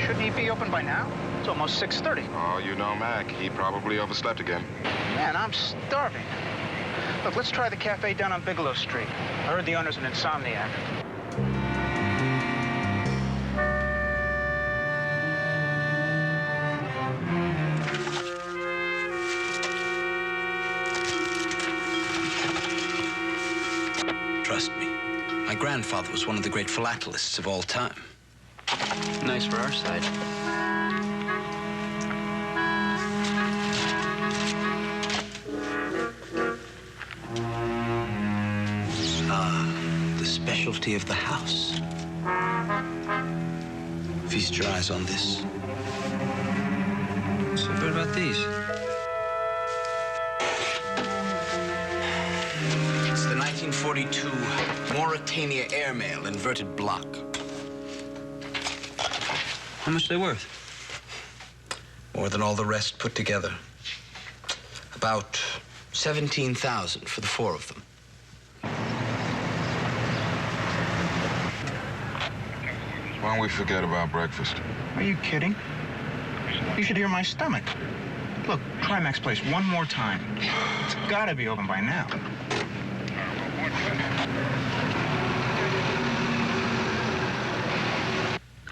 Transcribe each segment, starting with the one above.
Shouldn't he be open by now? It's almost 6:30. Oh, you know Mac. He probably overslept again. Man, I'm starving. Look, let's try the cafe down on Bigelow Street. I heard the owner's an insomniac. Trust me. My grandfather was one of the great philatelists of all time. Nice for our side. The specialty of the house. Feast your eyes on this. So what about these? It's the 1942 Mauritania airmail inverted block. How much are they worth? More than all the rest put together. About 17,000 for the four of them. Why don't we forget about breakfast? Are you kidding? You should hear my stomach. Look, try Mac's place one more time. It's gotta be open by now.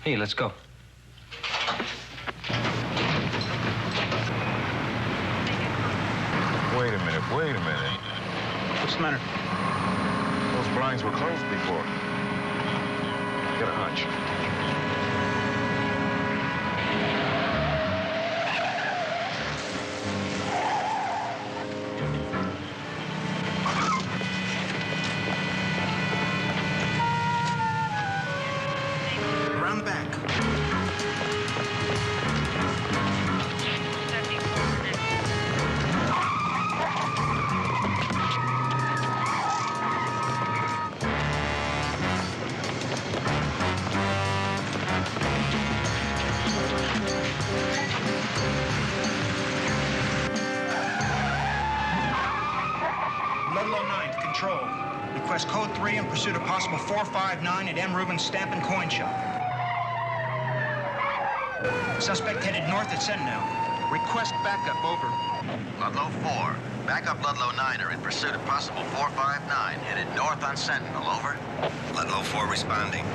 Hey, let's go. Wait a minute. What's the matter? Those blinds were closed before. Get a hunch. Around the back. Ludlow 9 to control. Request code 3 in pursuit of possible 459 at M. Rubin's Stamp and Coin Shop. Suspect headed north at Sentinel. Request backup, over. Ludlow 4. Backup Ludlow 9 are in pursuit of possible 459, headed north on Sentinel, over. Ludlow 4 responding.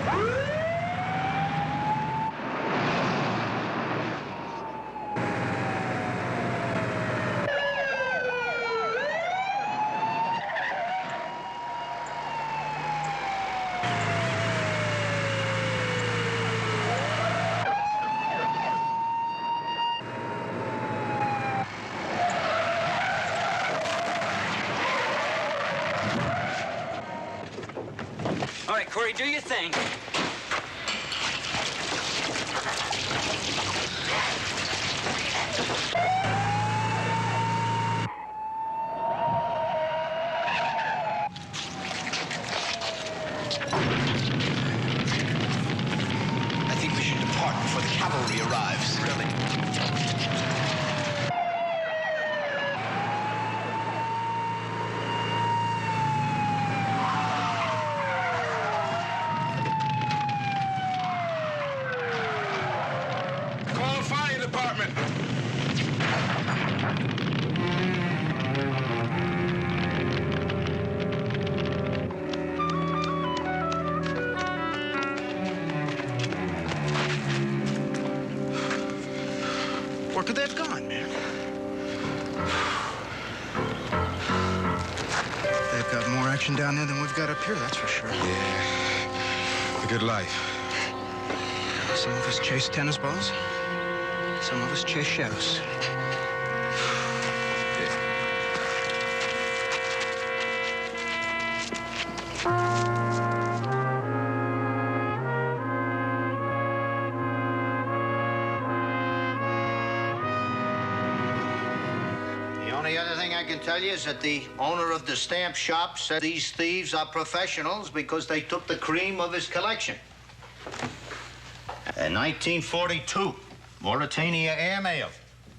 All right, Corey, do your thing. I think we should depart before the cavalry arrives. Really? Call fire department. Where could they have gone, man? They've got more action down there than we've got up here, that's for sure. Yeah. A good life. Some of us chase tennis balls. Some of us chase shadows. The only other thing I can tell you is that the owner of the stamp shop said these thieves are professionals because they took the cream of his collection. In 1942, Mauritania airmail,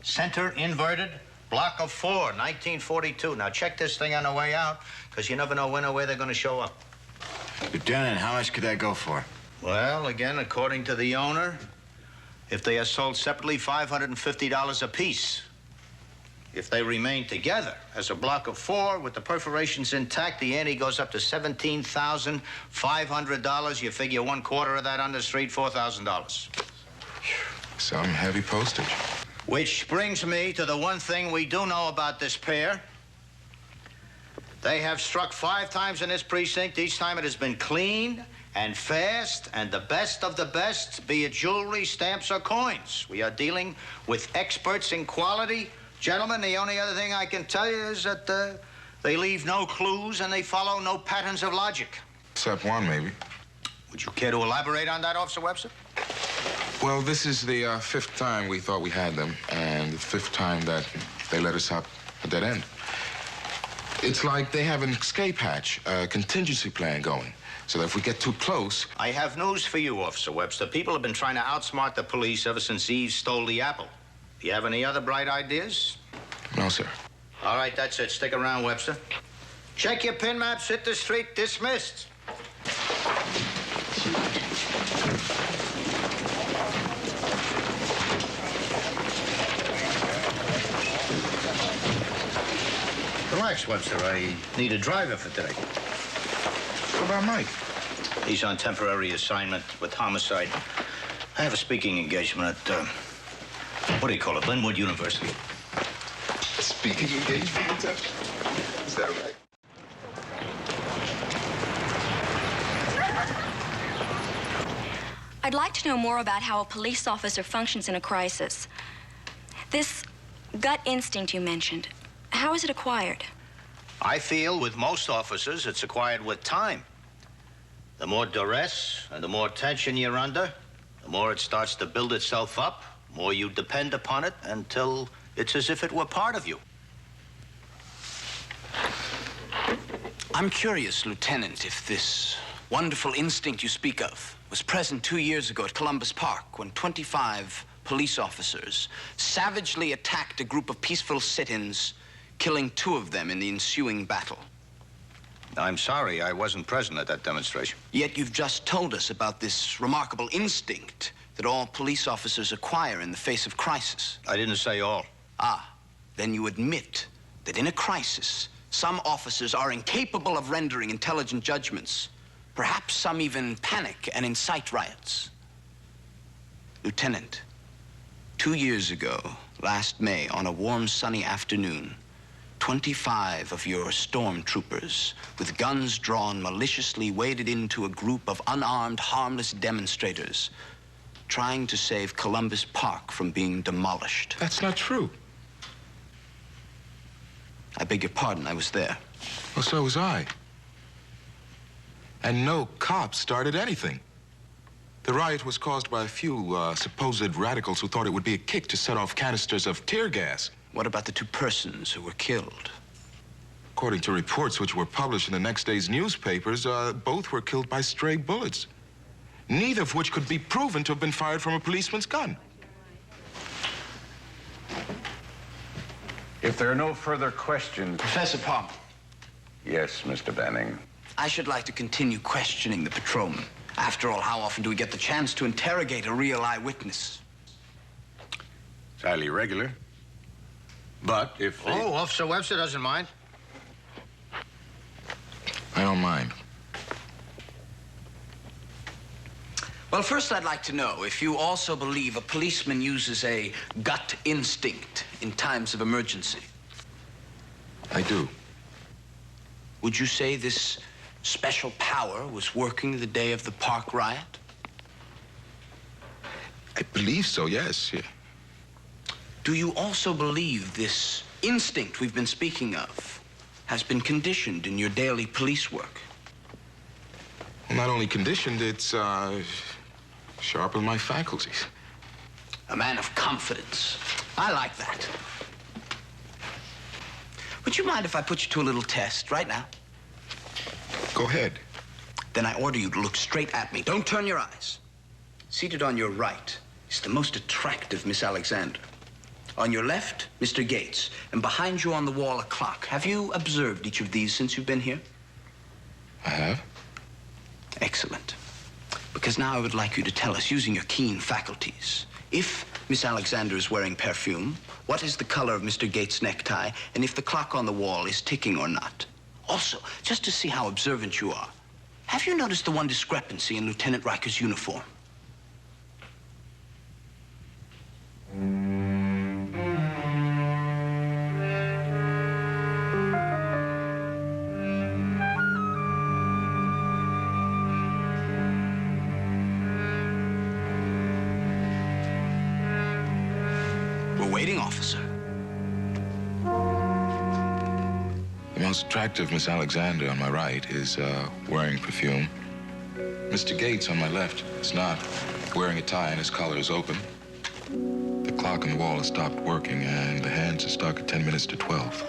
center inverted, block of 4, 1942. Now check this thing on the way out, because you never know when or where they're going to show up. Lieutenant, how much could that go for? Well, again, according to the owner, If they are sold separately, $550 apiece. If they remain together as a block of 4 with the perforations intact, the ante goes up to $17,500. You figure 1/4 of that on the street, $4,000. Some heavy postage. Which brings me to the one thing we do know about this pair. They have struck 5 times in this precinct. Each time it has been clean and fast and the best of the best, be it jewelry, stamps, or coins. We are dealing with experts in quality. Gentlemen, the only other thing I can tell you is that they leave no clues and they follow no patterns of logic. Except one, maybe. Would you care to elaborate on that, Officer Webster? Well, this is the 5th time we thought we had them, and the 5th time that they let us up a dead end. It's like they have an escape hatch, a contingency plan going, so that if we get too close... I have news for you, Officer Webster. People have been trying to outsmart the police ever since Eve stole the apple. Do you have any other bright ideas? No, sir. All right, that's it. Stick around, Webster. Check your pin maps, hit the street, dismissed. Relax, Webster. I need a driver for today. What about Mike? He's on temporary assignment with homicide. I have a speaking engagement at, what do you call it, Linwood University. Speaking engagement? Is that right? I'd like to know more about how a police officer functions in a crisis. This gut instinct you mentioned, how is it acquired? I feel with most officers, it's acquired with time. The more duress and the more tension you're under, the more it starts to build itself up, the more you depend upon it until it's as if it were part of you. I'm curious, Lieutenant, if this wonderful instinct you speak of was present 2 years ago at Columbus Park when 25 police officers savagely attacked a group of peaceful sit-ins, killing 2 of them in the ensuing battle. I'm sorry, I wasn't present at that demonstration. Yet you've just told us about this remarkable instinct that all police officers acquire in the face of crisis. I didn't say all. Ah, then you admit that in a crisis, some officers are incapable of rendering intelligent judgments. Perhaps some even panic and incite riots. Lieutenant, 2 years ago, last May, on a warm, sunny afternoon, 25 of your stormtroopers, with guns drawn, maliciously waded into a group of unarmed, harmless demonstrators trying to save Columbus Park from being demolished. That's not true. I beg your pardon, I was there. Well, so was I. And no cop started anything. The riot was caused by a few supposed radicals who thought it would be a kick to set off canisters of tear gas. What about the 2 persons who were killed? According to reports which were published in the next day's newspapers, both were killed by stray bullets, neither of which could be proven to have been fired from a policeman's gun. If there are no further questions... Professor Palmer. Yes, Mr. Banning. I should like to continue questioning the patrolman. After all, how often do we get the chance to interrogate a real eyewitness? It's highly irregular. But if the... Oh, Officer Webster doesn't mind. I don't mind. Well, first I'd like to know if you also believe a policeman uses a gut instinct in times of emergency. I do. Would you say this special power was working the day of the park riot? I believe so, yes. Yeah. Do you also believe this instinct we've been speaking of has been conditioned in your daily police work? Well, not only conditioned, it's sharpened my faculties. A man of confidence. I like that. Would you mind if I put you to a little test right now? Go ahead. Then I order you to look straight at me. Don't turn your eyes. Seated on your right is the most attractive Miss Alexander. On your left, Mr. Gates. And behind you on the wall, a clock. Have you observed each of these since you've been here? I have. Excellent. Because now I would like you to tell us, using your keen faculties, If Miss Alexander is wearing perfume, what is the color of Mr. Gates' necktie, and if the clock on the wall is ticking or not? Also, just to see how observant you are, have you noticed the one discrepancy in Lieutenant Riker's uniform? We're waiting, officer. The most attractive Miss Alexander on my right is wearing perfume. Mr. Gates on my left is not wearing a tie and his collar is open. The clock on the wall has stopped working and the hands are stuck at 10 minutes to 12.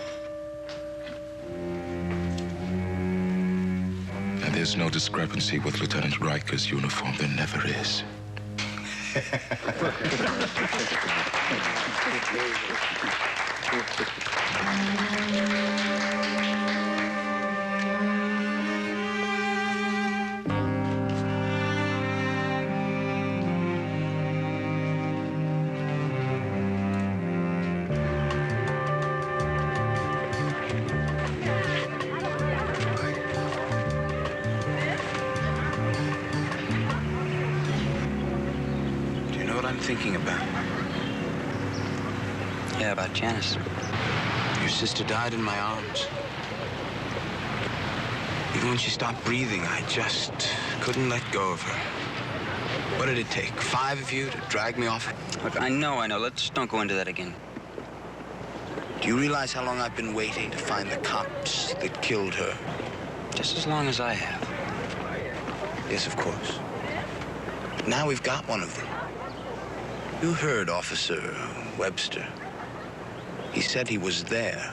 And there's no discrepancy with Lieutenant Riker's uniform. There never is. Do you know what I'm thinking about? Yeah, about Janice. Your sister died in my arms. Even when she stopped breathing, I just couldn't let go of her. What did it take? 5 of you to drag me off? Look, I know. Let's don't go into that again. Do you realize how long I've been waiting to find the cops that killed her? Just as long as I have. Yes, of course. But now we've got one of them. You heard Officer Webster. He said he was there.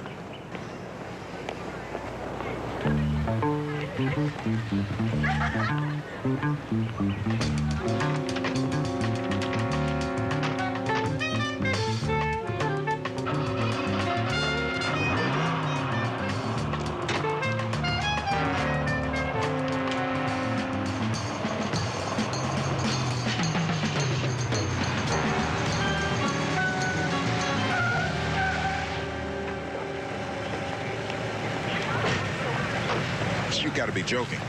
You gotta be joking.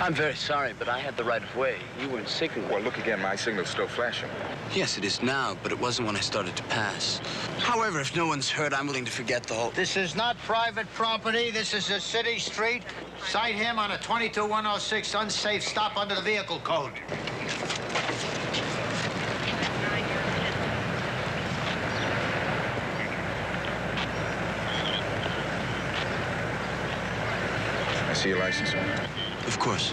I'm very sorry, but I had the right of way. You weren't signaling. Well, look again. My signal's still flashing. Yes, it is now, but it wasn't when I started to pass. However, if no one's hurt, I'm willing to forget the whole... This is not private property. This is a city street. Cite him on a 22106 unsafe stop under the vehicle code. I see your license, sir. Of course.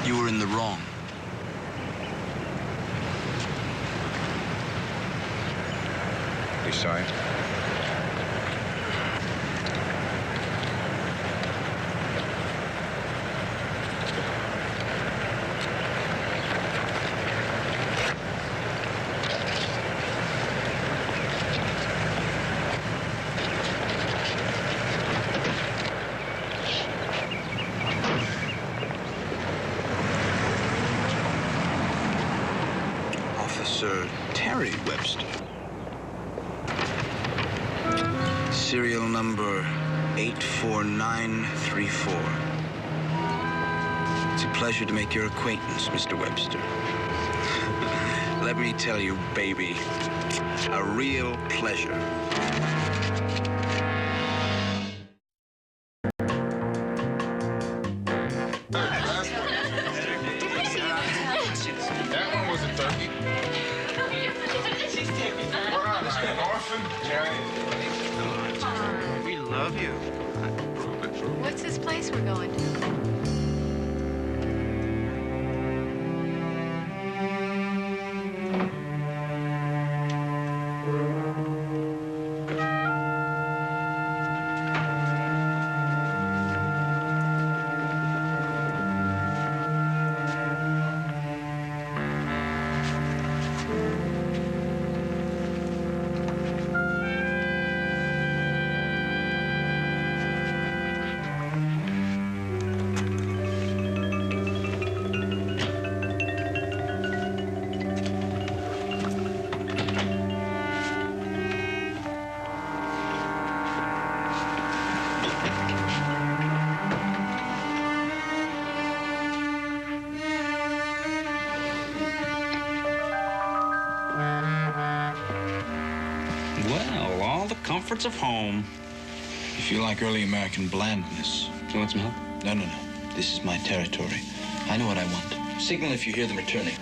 You were in the wrong. You signed? Officer Terry Webster. Serial number 84934. It's a pleasure to make your acquaintance, Mr. Webster. Let me tell you, baby, a real pleasure. That one was a turkey. What on? Is that an orphan? We love you. What's this place we're going to? Well, all the comforts of home. If you like early American blandness. You want some help? No, no, no. This is my territory. I know what I want. Signal if you hear them returning.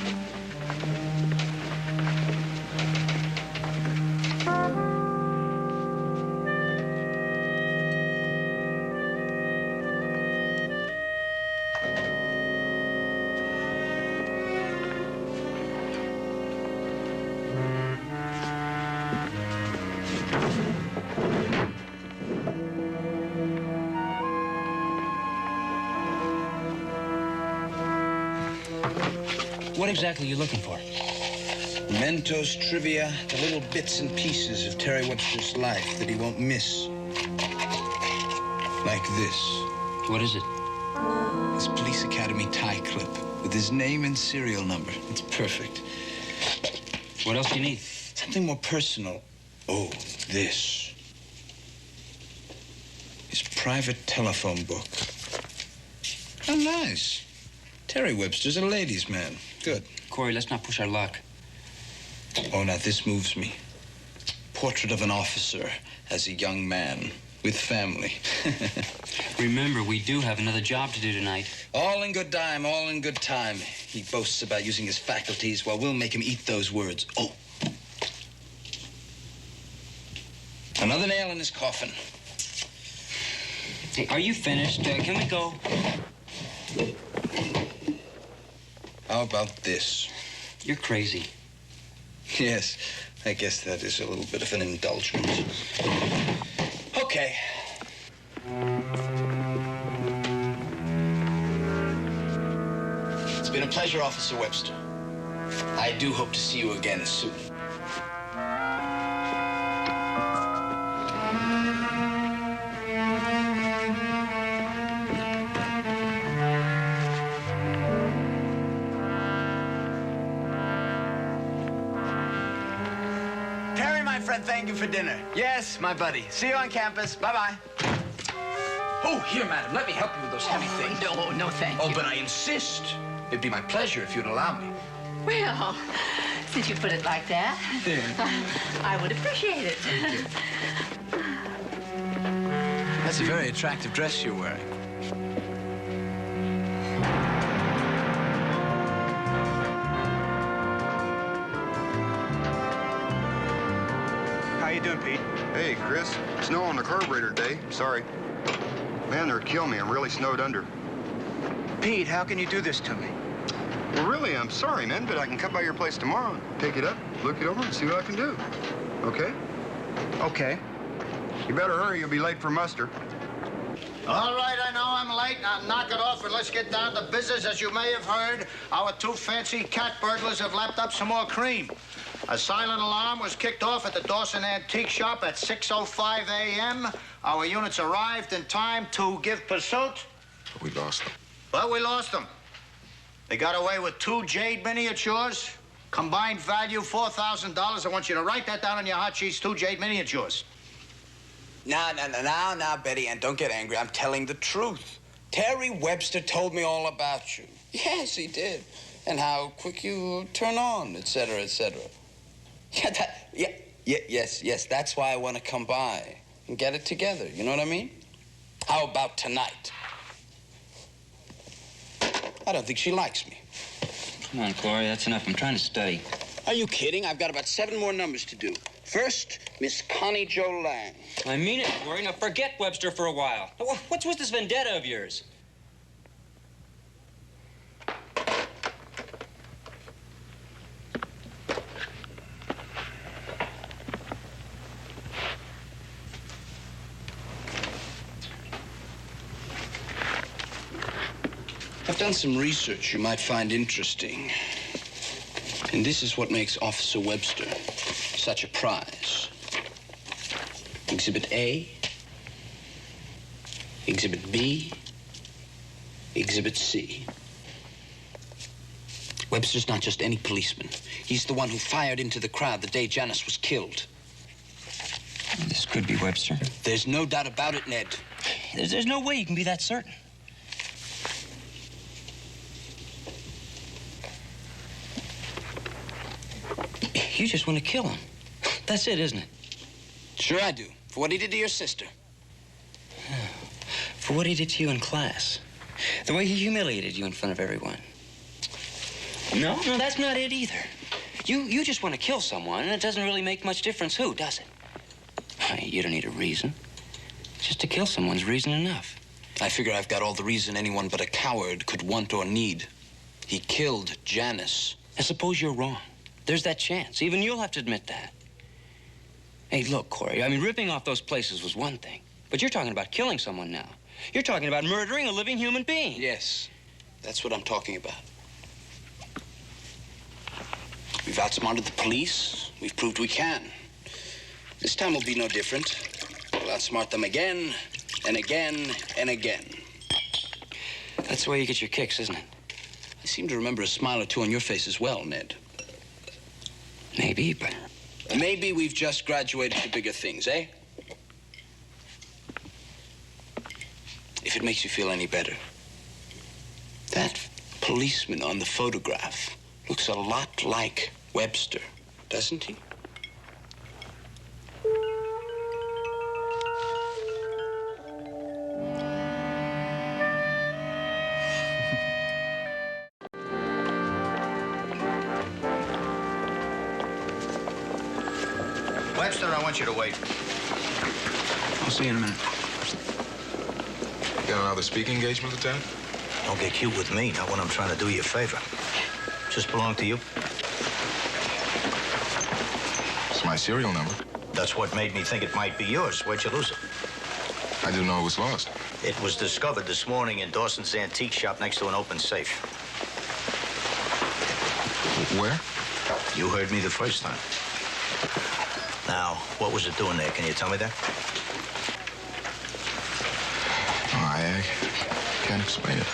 What exactly are you looking for? Mementos, trivia, the little bits and pieces of Terry Webster's life that he won't miss. Like this. What is it? His police academy tie clip with his name and serial number. It's perfect. What else do you need? Something more personal. Oh, this. His private telephone book. How nice. Terry Webster's a ladies' man. Good. Corey, let's not push our luck. Oh, now this moves me. Portrait of an officer as a young man with family. Remember, we do have another job to do tonight. All in good time, all in good time. He boasts about using his faculties. Well, we'll make him eat those words. Oh. Another nail in his coffin. Hey, are you finished? Can we go? How about this? You're crazy. Yes, I guess that is a little bit of an indulgence. Okay. It's been a pleasure, Officer Webster. I do hope to see you again soon. Thank you for dinner. Yes, my buddy. See you on campus. Bye-bye. Oh, here, madam. Let me help you with those heavy things. No, thank you. Oh, but I insist. It'd be my pleasure if you'd allow me. Well, since you put it like that, I would appreciate it. That's a very attractive dress you're wearing. How you doing, Pete? Hey, Chris. Snow on the carburetor today. Sorry. Man, they're killing me. I'm really snowed under. Pete, how can you do this to me? Well, really, I'm sorry, man, but I can come by your place tomorrow, take it up, look it over, and see what I can do. Okay? Okay. You better hurry. You'll be late for muster. All right, I know I'm late. Now knock it off and let's get down to business. As you may have heard, our two fancy cat burglars have lapped up some more cream. A silent alarm was kicked off at the Dawson Antique Shop at 6:05 a.m. Our units arrived in time to give pursuit. We lost them. But we lost them. They got away with 2 jade miniatures. Combined value, $4,000. I want you to write that down on your hot sheets, 2 jade miniatures. Now, Betty, and don't get angry. I'm telling the truth. Terry Webster told me all about you. Yes, he did. And how quick you turn on, et cetera, et cetera. Yes, that's why I want to come by and get it together. You know what I mean? How about tonight? I don't think she likes me. Come on, Corey, that's enough. I'm trying to study. Are you kidding? I've got about 7 more numbers to do. First, Miss Connie Jo Lang. I mean it, Corey. Now forget Webster for a while. What's with this vendetta of yours? I've done some research you might find interesting. And this is what makes Officer Webster such a prize. Exhibit A, Exhibit B, Exhibit C. Webster's not just any policeman. He's the one who fired into the crowd the day Janice was killed. This could be Webster. There's no doubt about it, Ned. There's no way you can be that certain. You just want to kill him. That's it, isn't it? Sure I do. For what he did to your sister. For what he did to you in class. The way he humiliated you in front of everyone. No, that's not it either. You just want to kill someone, and it doesn't really make much difference who, does it? You don't need a reason. Just to kill someone's reason enough. I figure I've got all the reason anyone but a coward could want or need. He killed Janice. And suppose you're wrong. There's that chance. Even you'll have to admit that. Hey, look, Corey, I mean, ripping off those places was one thing. But you're talking about killing someone now. You're talking about murdering a living human being. Yes, that's what I'm talking about. We've outsmarted the police. We've proved we can. This time will be no different. We'll outsmart them again, and again, and again. That's the way you get your kicks, isn't it? I seem to remember a smile or two on your face as well, Ned. Maybe, but... Maybe we've just graduated to bigger things, eh? If it makes you feel any better. That policeman on the photograph looks a lot like Webster, doesn't he? Webster, I want you to wait. I'll see you in a minute. You got another speaking engagement, Lieutenant? Don't get cute with me, not when I'm trying to do you a favor. Just belong to you? It's my serial number. That's what made me think it might be yours. Where'd you lose it? I didn't know it was lost. It was discovered this morning in Dawson's antique shop next to an open safe. Where? You heard me the first time. Now, what was it doing there? Can you tell me that? Oh, I can't explain it.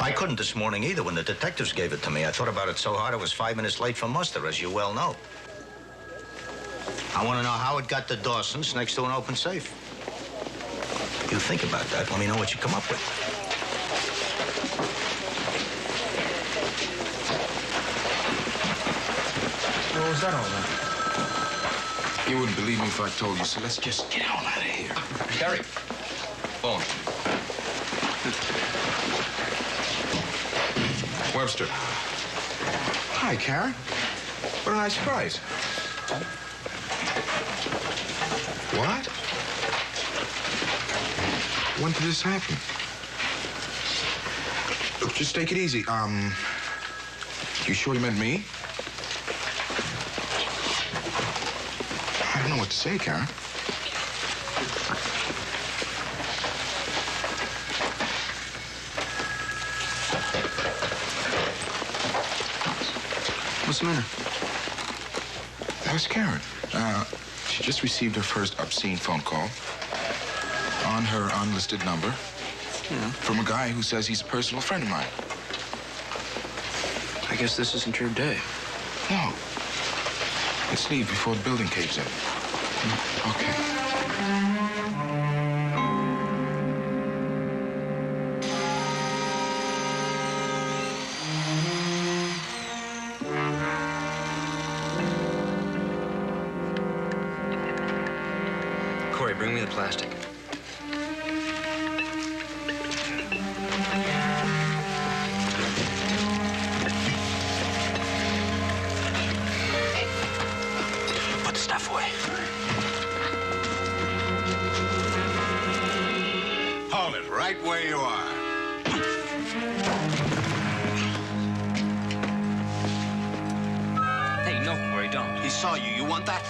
I couldn't this morning either when the detectives gave it to me. I thought about it so hard I was 5 minutes late for muster, as you well know. I want to know how it got to Dawson's next to an open safe. You think about that. Let me know what you come up with. What was that all about? You wouldn't believe me if I told you, so let's just get on out of here. Terry. Phone. Webster. Hi, Karen. What a nice surprise. What? When did this happen? Look, just take it easy. You sure you meant me? I don't know what to say, Karen. What's the matter? That was Karen. She just received her first obscene phone call on her unlisted number. Yeah. From a guy who says he's a personal friend of mine. I guess this isn't your day. No. Let's leave before the building caves in. Okay. Corey, bring me the plastic. Put the stuff away. Hold it right where you are. Hey, no, Corey, don't. He saw you. You want that?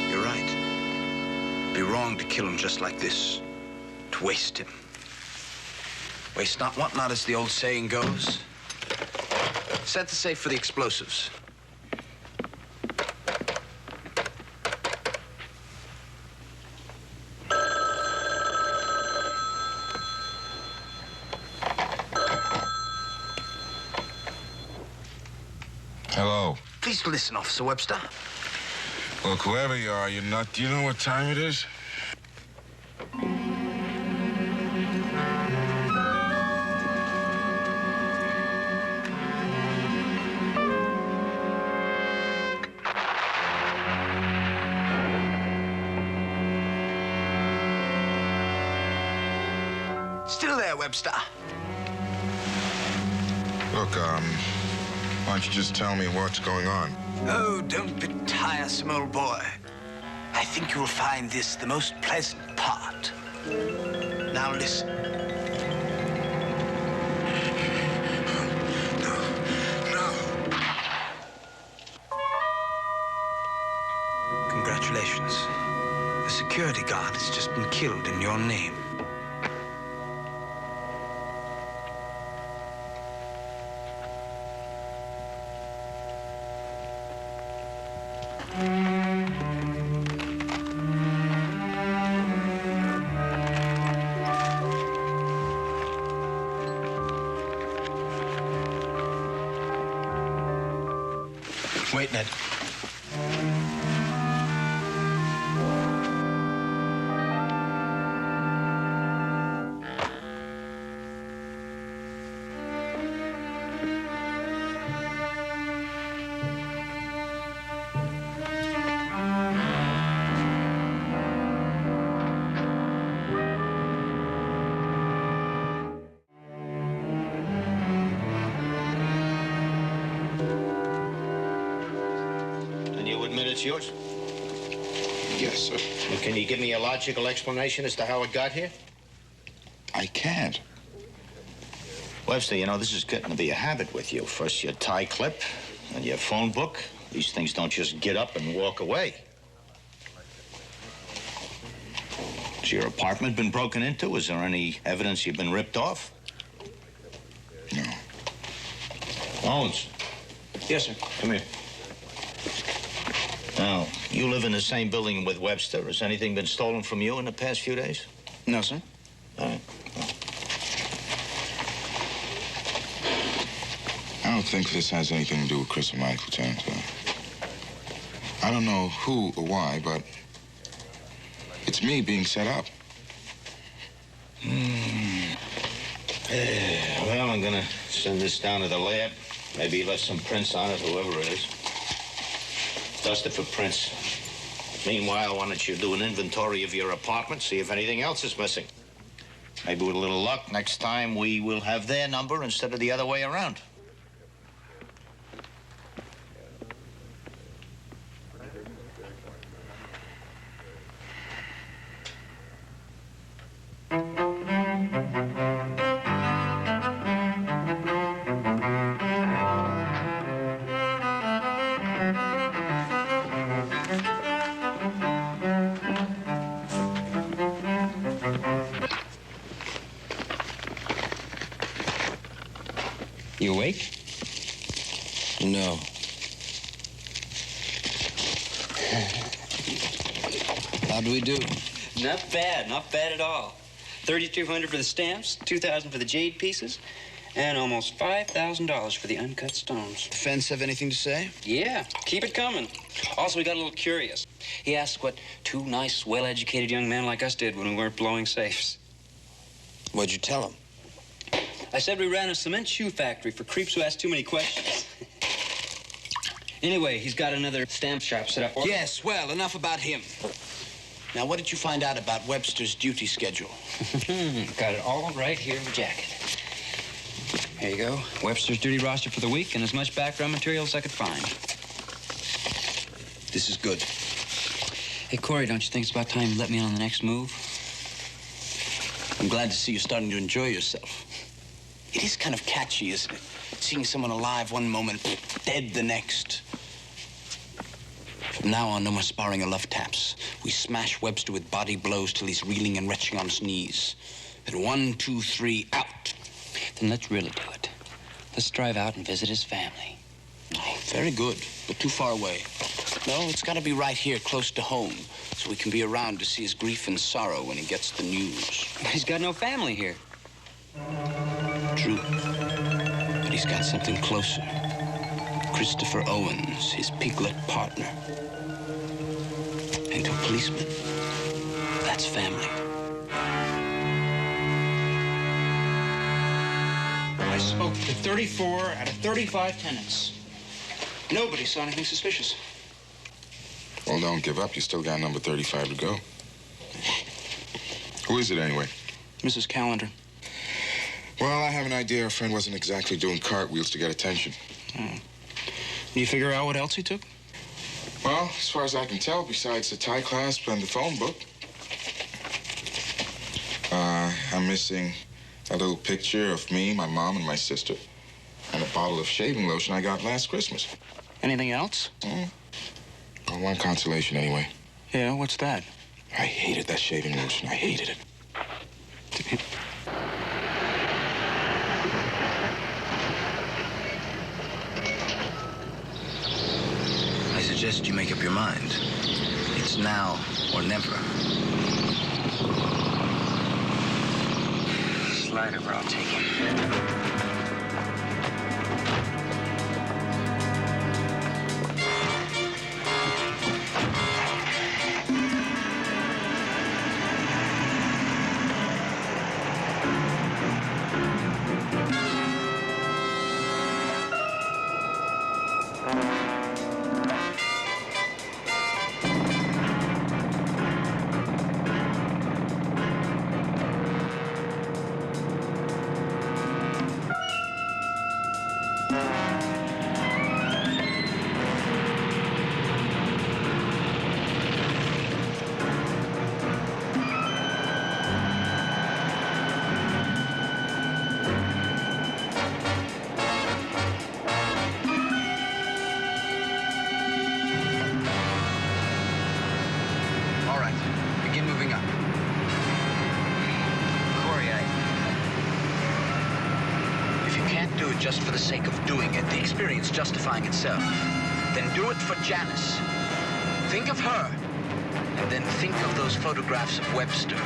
You're right. It'd be wrong to kill him just like this. To waste him. Waste not, want not, as the old saying goes. Set the safe for the explosives. Hello. Please listen, Officer Webster. Look, whoever you are, do you know what time it is? Still there, Webster? Look, why don't you just tell me what's going on? Oh, don't be tiresome, old boy. I think you'll find this the most pleasant part. Now listen. Congratulations. The security guard has just been killed in your name. Wait, Ned. It's yours? Yes, sir. And can you give me a logical explanation as to how it got here? I can't. Webster, you know, this is getting to be a habit with you. First your tie clip, then your phone book. These things don't just get up and walk away. Has your apartment been broken into? Is there any evidence you've been ripped off? No. Owens. Yes, sir. Come here. Now, you live in the same building with Webster. Has anything been stolen from you in the past few days? No, sir. All right. I don't think this has anything to do with Chris and Mike, Lieutenant. I don't know who or why, but it's me being set up. Well, I'm gonna send this down to the lab. Maybe he left some prints on it, whoever it is. Dust it for prints. Meanwhile, why don't you do an inventory of your apartment, see if anything else is missing. Maybe with a little luck, next time we will have their number instead of the other way around. You awake? No. How do we do? Not bad, not bad at all. $3,200 for the stamps, $2,000 for the jade pieces, and almost $5,000 for the uncut stones. Fence have anything to say? Yeah, keep it coming. Also, we got a little curious. He asked what two nice, well-educated young men like us did when we weren't blowing safes. What'd you tell him? I said we ran a cement shoe factory for creeps who ask too many questions. Anyway, he's got another stamp shop set up. Yes, well, enough about him. Now, what did you find out about Webster's duty schedule? Got it all right here in the jacket. Here you go. Webster's duty roster for the week and as much background material as I could find. This is good. Hey, Corey, don't you think it's about time you let me in on the next move? I'm glad to see you're starting to enjoy yourself. It is kind of catchy, isn't it? Seeing someone alive one moment, dead the next. From now on, no more sparring or love taps. We smash Webster with body blows till he's reeling and retching on his knees. Then 1, 2, 3, out. Then let's really do it. Let's drive out and visit his family. Oh, very good, but too far away. No, it's got to be right here, close to home, so we can be around to see his grief and sorrow when he gets the news. He's got no family here. True. But he's got something closer. Christopher Owens, his piglet partner. And to a policeman, that's family. I spoke to 34 out of 35 tenants. Nobody saw anything suspicious. Well, don't give up. You still got number 35 to go. Who is it, anyway? Mrs. Callender. Well, I have an idea our friend wasn't exactly doing cartwheels to get attention. Did you figure out what else he took? Well, as far as I can tell, besides the tie clasp and the phone book, I'm missing a little picture of me, my mom, and my sister, and a bottle of shaving lotion I got last Christmas. Anything else? Well, one consolation, anyway. Yeah, what's that? I hated that shaving lotion. I hated it. I suggest you make up your mind. It's now or never. Slide over, I'll take it. Just for the sake of doing it, the experience justifying itself, then do it for Janice. Think of her, and then think of those photographs of Webster.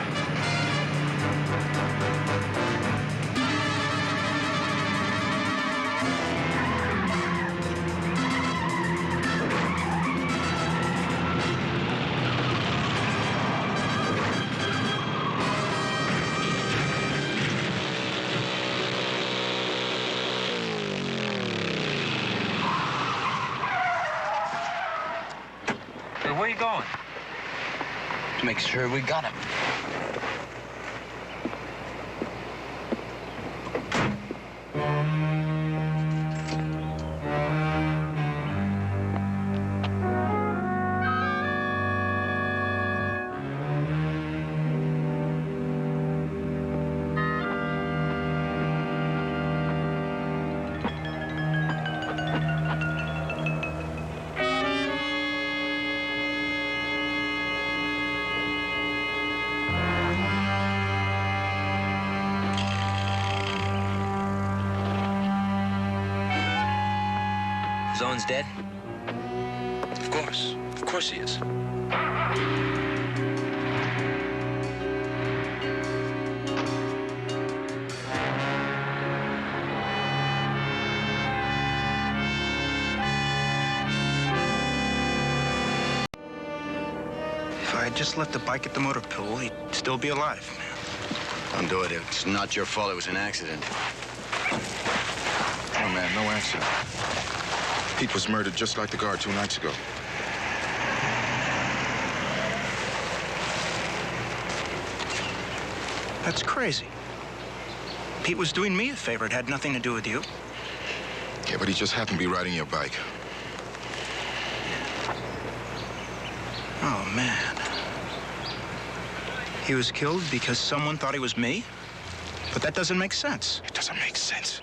Where are you going? To make sure we got him. Zone's dead? Of course. Of course he is. If I had just left the bike at the motor pool, he'd still be alive. Don't do it. It's not your fault. It was an accident. Oh, man, no accident. Pete was murdered just like the guard 2 nights ago. That's crazy. Pete was doing me a favor. It had nothing to do with you. Yeah, but he just happened to be riding your bike. Oh, man. He was killed because someone thought he was me? But that doesn't make sense. It doesn't make sense.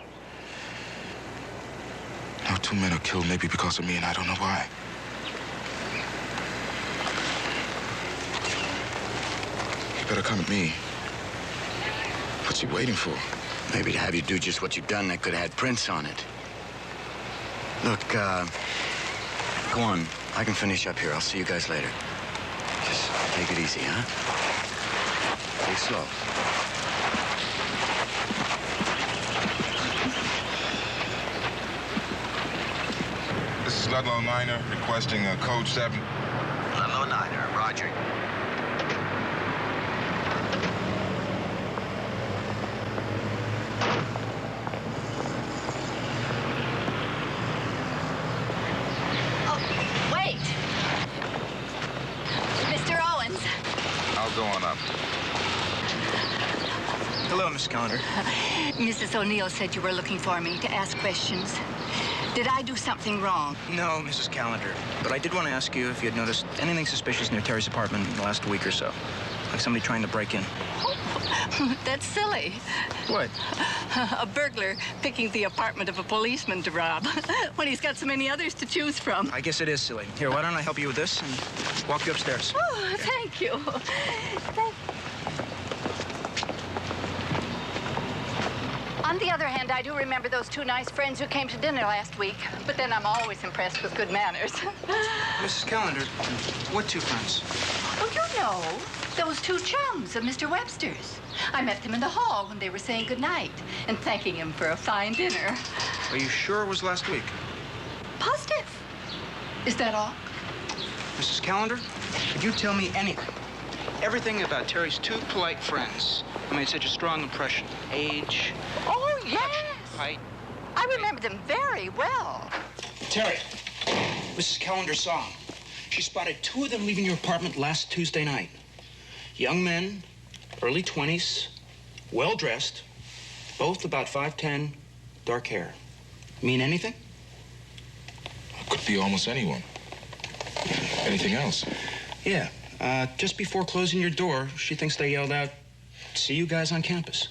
Now 2 men are killed maybe because of me, and I don't know why. You better come at me. What's he waiting for? Maybe to have you do just what you've done that could have had prints on it. Look, go on. I can finish up here. I'll see you guys later. Just take it easy, huh? Take it slow. This is Ludlow Niner requesting code 7. Ludlow Niner, roger. Wait! Mr. Owens. I'll go on up. Hello, Miss Callender. Mrs. O'Neill said you were looking for me to ask questions. Did I do something wrong? No, Mrs. Callender. But I did want to ask you if you had noticed anything suspicious near Terry's apartment in the last week or so. Like somebody trying to break in. Oh, that's silly. What? A burglar picking the apartment of a policeman to rob when he's got so many others to choose from. I guess it is silly. Here, why don't I help you with this and walk you upstairs? Oh, thank you. Thank you. On the other hand, I do remember those two nice friends who came to dinner last week. But then I'm always impressed with good manners. Mrs. Callender, what two friends? Oh, you know, those two chums of Mr. Webster's. I met them in the hall when they were saying goodnight and thanking him for a fine dinner. Are you sure it was last week? Positive. Is that all? Mrs. Callender, could you tell me anything? Everything about Terry's two polite friends who made such a strong impression. Age. Oh, yes. Height. I remember them very well. Terry, Mrs. Callender saw him. She spotted two of them leaving your apartment last Tuesday night. Young men, early 20s, well-dressed, both about 5'10", dark hair. Mean anything? Could be almost anyone. Anything else? Yeah. Just before closing your door, she thinks they yelled out, "See you guys on campus."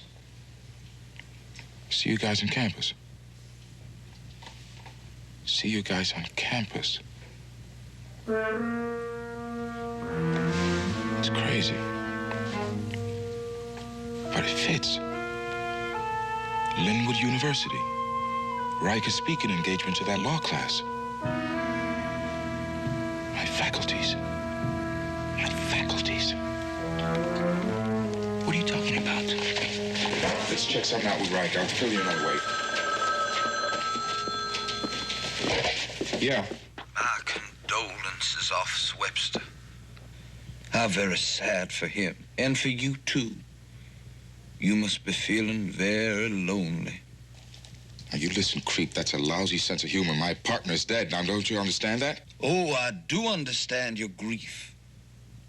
See you guys on campus. See you guys on campus. It's crazy. But it fits. Linwood University. Riker's speaking engagement to that law class. My faculties. My faculties. What are you talking about? Let's check something out with Riker. I'll fill you in on the way. Yeah. My condolences, Officer Webster. How very sad for him, and for you, too. You must be feeling very lonely. Now, you listen, creep. That's a lousy sense of humor. My partner's dead. Now, don't you understand that? Oh, I do understand your grief.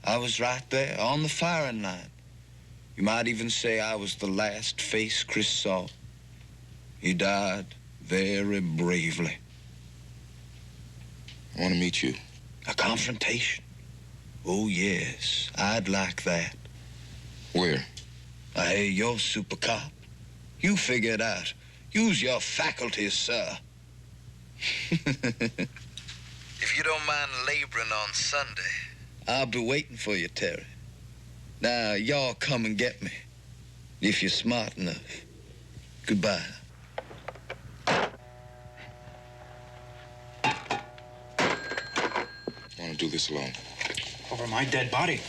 I was right there on the firing line. You might even say I was the last face Chris saw. He died very bravely. I want to meet you. A confrontation? Oh, yes. I'd like that. Where? Hey, you're super cop. You figure it out. Use your faculties, sir. If you don't mind laboring on Sunday, I'll be waiting for you, Terry. Now, y'all come and get me, if you're smart enough. Goodbye. I want to do this alone. Over my dead body.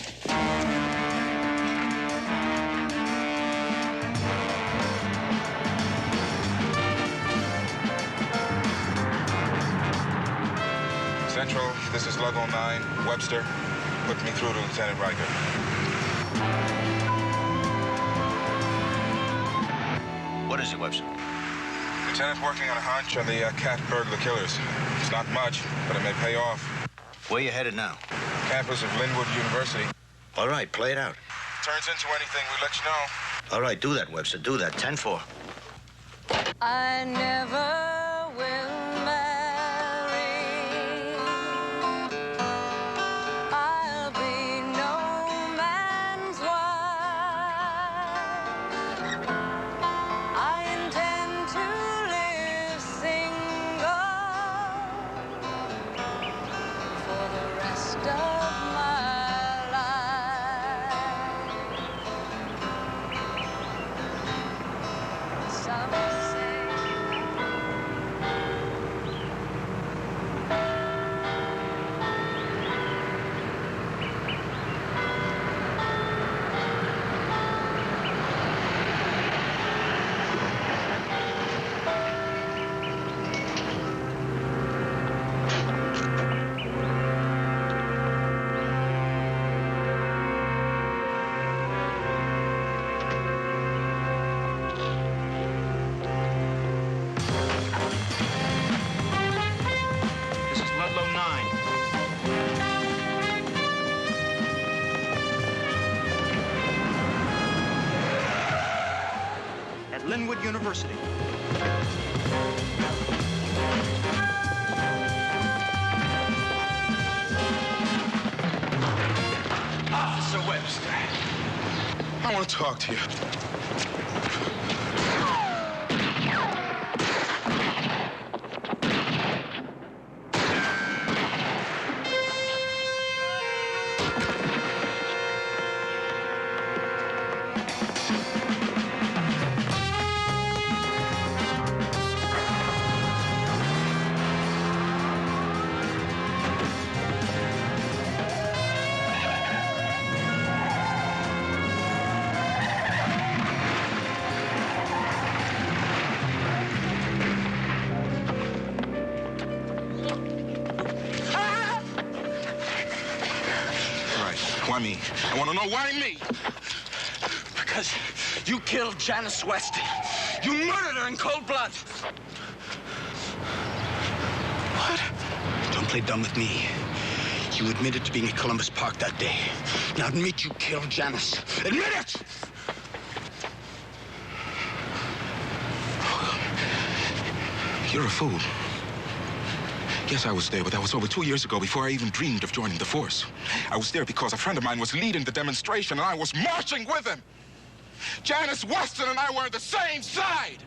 Central, this is level 9. Webster, put me through to Lieutenant Riker. What is it, Webster? Lieutenant's working on a hunch on the cat burglar killers. It's not much, but it may pay off. Where you headed now? Campus of Linwood University. All right, play it out. Turns into anything, we let you know. All right, do that, Webster. Do that. 10-4. I never will marry. I'll be no man's wife. I intend to live single for the rest of my life. Some say Greenwood University. Officer Webster. I want to talk to you. Why me? I want to know why me. Because you killed Janice Weston. You murdered her in cold blood. What? Don't play dumb with me. You admitted to being at Columbus Park that day. Now admit you killed Janice. Admit it! You're a fool. Yes, I was there, but that was over 2 years ago, before I even dreamed of joining the force. I was there because a friend of mine was leading the demonstration, and I was marching with him. Janice Weston and I were on the same side.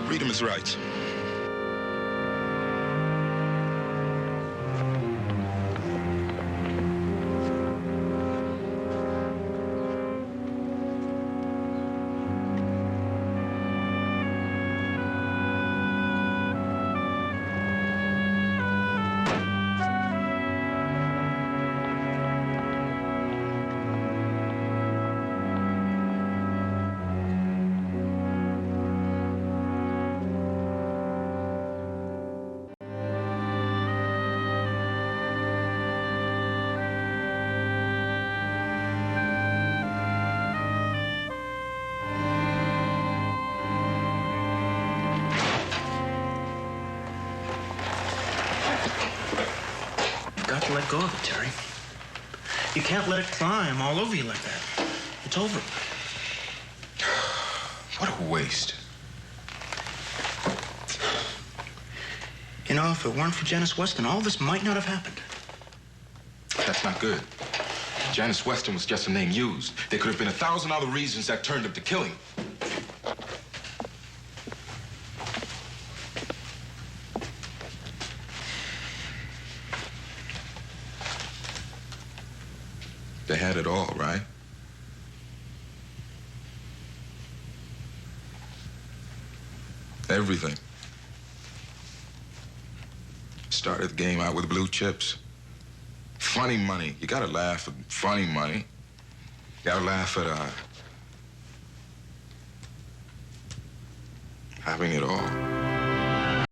Read him his rights. Got to let go of it, Terry. You can't let it climb all over you like that. It's over. What a waste. You know, if it weren't for Janice Weston, all this might not have happened. That's not good. Janice Weston was just a name used. There could have been 1,000 other reasons that turned him to killing. They had it all, right? Everything. Started the game out with blue chips. Funny money. You gotta laugh at funny money. You gotta laugh at, having it all.